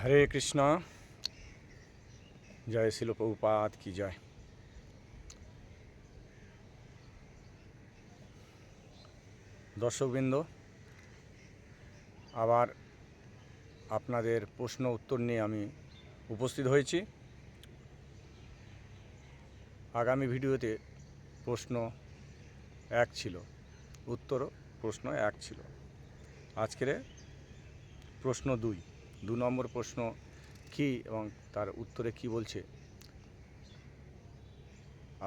হরে কৃষ্ণ। জয় শিল প্রভুপাদ কি জয়। দর্শকবৃন্দ, আবার আপনাদের প্রশ্ন উত্তর নিয়ে আমি উপস্থিত হয়েছি। আগামী ভিডিওতে প্রশ্ন 1 ছিল, উত্তরও প্রশ্ন 1 ছিল। আজকের প্রশ্ন 2 নম্বর প্রশ্ন কি এবং তার উত্তরে কি বলছে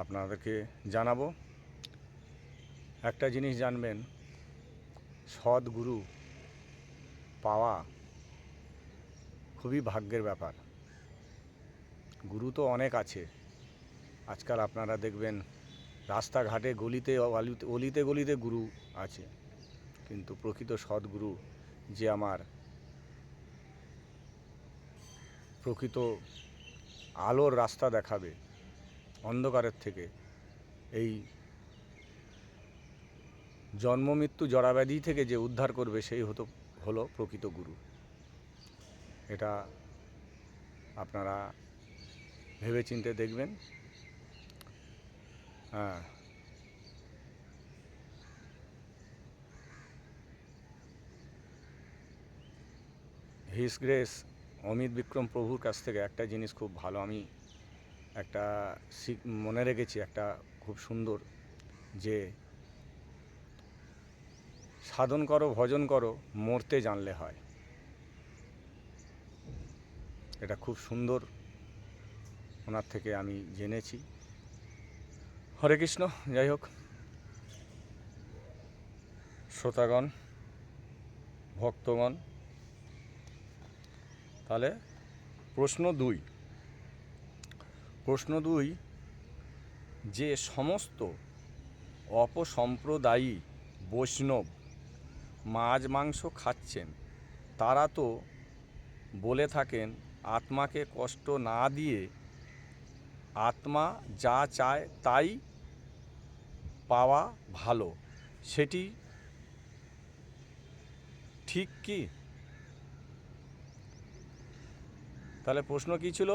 আপনাদেরকে জানাবো। একটা জিনিস জানবেন, সদ্গুরু পাওয়া খুবই ভাগ্যের ব্যাপার। গুরু তো অনেক আছে, আজকাল আপনারা দেখবেন রাস্তাঘাটে গলিতে অলিতে গলিতে গুরু আছে, কিন্তু প্রকৃত সদ্গুরু যে আমার প্রকৃত আলোর রাস্তা দেখাবে অন্ধকারের থেকে, এই জন্ম মৃত্যু জরাব্যাধি থেকে যে উদ্ধার করবে, সেই হলো প্রকৃত গুরু। এটা আপনারা ভেবেচিন্তে দেখবেন। হিস গ্রেস অমিত বিক্রম প্রভুর কাছ থেকে একটা জিনিস খুব ভালো আমি একটা মনে রেখেছি, একটা খুব সুন্দর, যে সাধন করো ভজন করো মরতে জানলে হয়। এটা খুব সুন্দর ওনার থেকে আমি জেনেছি। হরে কৃষ্ণ। যাই হোক, শ্রোতাগণ, ভক্তগণ, তাহলে প্রশ্ন 2, যে সমস্ত অপসম্প্রদায়ী বৈষ্ণব মাছ মাংস খাচ্ছেন, তারা তো বলে থাকেন আত্মাকে কষ্ট না দিয়ে আত্মা যা চায় তাই পাওয়া ভালো, সেটি ঠিক কি? তাহলে প্রশ্ন কী ছিল?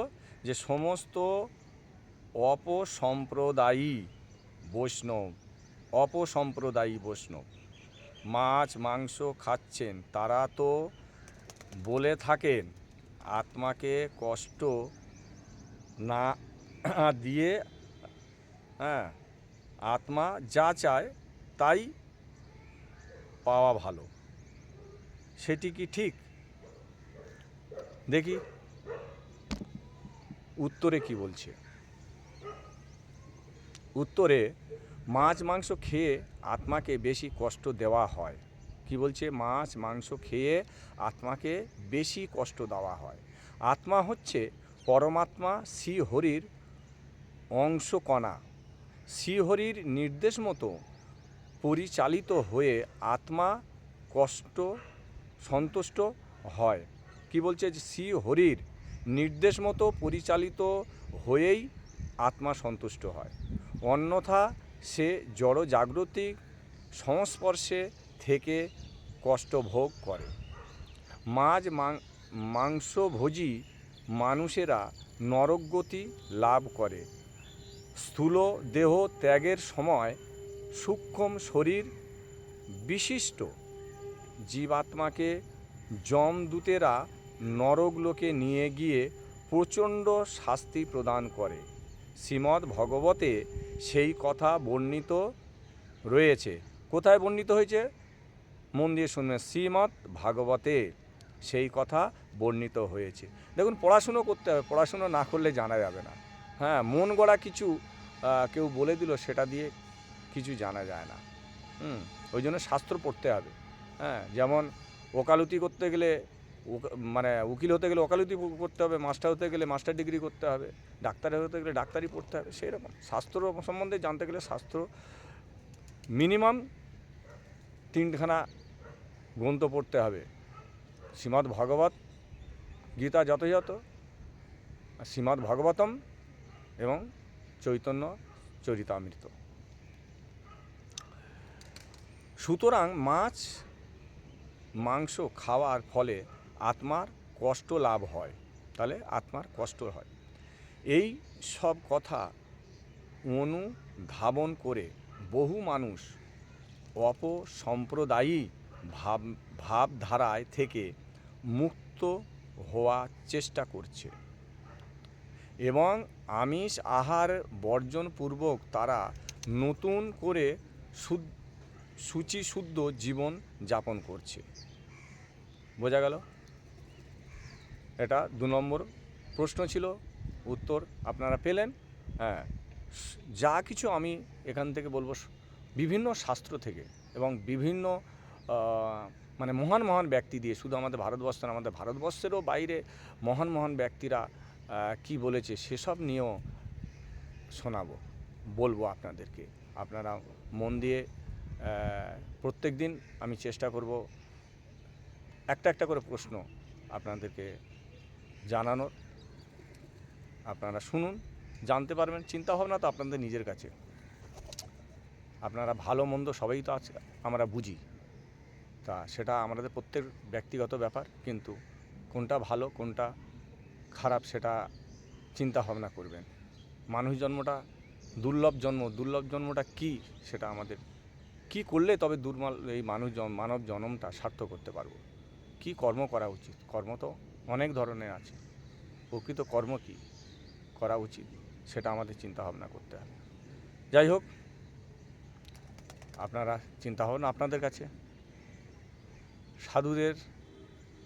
যে সমস্ত অপসম্প্রদায়ী বৈষ্ণব মাছ মাংস খাচ্ছেন, তারা তো বলে থাকেন আত্মাকে কষ্ট না দিয়ে আত্মা যা চায় তাই পাওয়া ভালো, সেটি কি ঠিক? দেখি উত্তরে কি বলছে। উত্তরে, মাছ মাংস খেয়ে আত্মাকে বেশি কষ্ট দেওয়া হয়। কি বলছে? মাছ মাংস খেয়ে আত্মাকে বেশি কষ্ট দেওয়া হয়। আত্মা হচ্ছে পরমাত্মা শ্রীহরির অংশকণা। শ্রীহরির নির্দেশ মতো পরিচালিত হয়ে আত্মা সন্তুষ্ট হয়। কি বলছে? যে শ্রীহরির নির্দেশ মতো পরিচালিত হয়েই আত্মা সন্তুষ্ট হয়, অন্যথা সে জড় জাগতিক সংস্পর্শে থেকে কষ্ট ভোগ করে। মাংসভোজী মানুষেরা নরকগতি লাভ করে। স্থূল দেহ ত্যাগের সময় সূক্ষ্ম শরীর বিশিষ্ট জীবাত্মাকে যমদূতেরা নরকলোকে নিয়ে গিয়ে প্রচণ্ড শাস্তি প্রদান করে। শ্রীমদ্ ভগবতে সেই কথা বর্ণিত রয়েছে। কোথায় বর্ণিত হয়েছে? মন দিয়ে শুনবেন। শ্রীমদ্ ভাগবতে সেই কথা বর্ণিত হয়েছে। দেখুন, পড়াশুনো করতে হবে, পড়াশুনো না করলে জানা যাবে না। মন গড়া কিছু কেউ বলে দিল, সেটা দিয়ে কিছু জানা যায় না। ওই জন্য শাস্ত্র পড়তে হবে। যেমন ওকালতি করতে গেলে, মানে উকিল হতে গেলে ওকালতি করতে হবে, মাস্টার হতে গেলে মাস্টার ডিগ্রি করতে হবে, ডাক্তার হতে গেলে ডাক্তারি পড়তে হবে। সেই রকম শাস্ত্র সম্বন্ধে জানতে গেলে শাস্ত্র মিনিমাম 3খানা গ্রন্থ পড়তে হবে। শ্রীমদ্ ভগবত গীতা যথাযথ, শ্রীমদ্ ভাগবতম এবং চৈতন্য চরিতামৃত। সুতরাং মাছ মাংস খাওয়ার ফলে আত্মার কষ্ট লাভ হয়, তাহলে আত্মার কষ্ট হয়। এই সব কথা অনুধাবন করে বহু মানুষ অপসম্প্রদায়ী ভাবধারায় থেকে মুক্ত হওয়ার চেষ্টা করছে এবং আমিষ আহার বর্জনপূর্বক তারা নতুন করে শুচিশুদ্ধ জীবন যাপন করছে। বোঝা গেল? এটা 2 নম্বর প্রশ্ন ছিল, উত্তর আপনারা পেলেন। হ্যাঁ, যা কিছু আমি এখান থেকে বলবো বিভিন্ন শাস্ত্র থেকে এবং বিভিন্ন মানে মহান মহান ব্যক্তি দিয়ে, শুধু আমাদের ভারতবর্ষ না, আমাদের ভারতবর্ষেরও বাইরে মহান মহান ব্যক্তিরা কি বলেছে সেসব নিয়েও শোনাবো, বলবো আপনাদেরকে। আপনারা মন দিয়ে প্রত্যেক দিন আমি চেষ্টা করব একটা একটা করে প্রশ্ন আপনাদেরকে জানানোর। আপনারা শুনুন, জানতে পারবেন। চিন্তাভাবনা তো আপনাদের নিজের কাছে। আপনারা ভালো মন্দ সবাই তো আছে, আমরা বুঝি, তা সেটা আমাদের প্রত্যেক ব্যক্তিগত ব্যাপার, কিন্তু কোনটা ভালো কোনটা খারাপ সেটা চিন্তা ভাবনা করবেন। মানুষ জন্মটা দুর্লভ জন্ম, দুর্লভ জন্মটা কি সেটা আমাদের কি করলে তবে এই মানব জন্মটা সার্থক করতে পারবো, কি কর্ম করা উচিত। কর্ম তো অনেক ধরনের আছে, প্রকৃত কর্ম কি করা উচিত সেটা আমাদের চিন্তা ভাবনা করতে হবে। যাই হোক, আপনারা চিন্তা ভাবনা আপনাদের কাছে। সাধুদের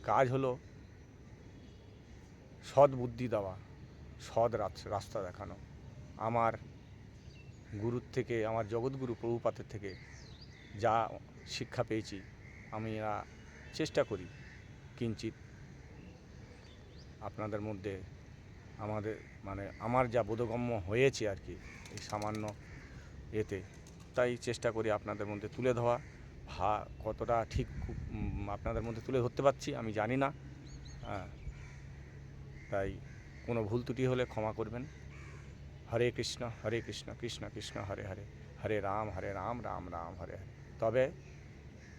কাজ হলো সৎ বুদ্ধি দেওয়া, সৎ রাস্তা দেখানো। আমার গুরুর থেকে, আমার জগৎগুরু প্রভুপাদের থেকে যা শিক্ষা পেয়েছি আমি চেষ্টা করি কিঞ্চিৎ আপনাদের মধ্যে আমার যা বোধগম্য হয়েছে আর কি এই সামান্য এতে, তাই চেষ্টা করি আপনাদের মধ্যে তুলে ধরা। কতটা ঠিক আপনাদের মধ্যে তুলে ধরতে পারছি আমি জানি না, তাই কোনো ভুল ত্রুটি হলে ক্ষমা করবেন। হরে কৃষ্ণ কৃষ্ণ কৃষ্ণ হরে হরে, হরে রাম রাম রাম হরে হরে। তবে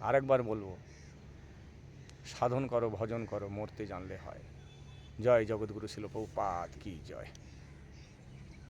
আরেকবার বলবো, সাধন করো, ভজন করো, মরতে জানলে হয়। জয় জগৎগুরু শিল প্রভুপাদ কি জয়।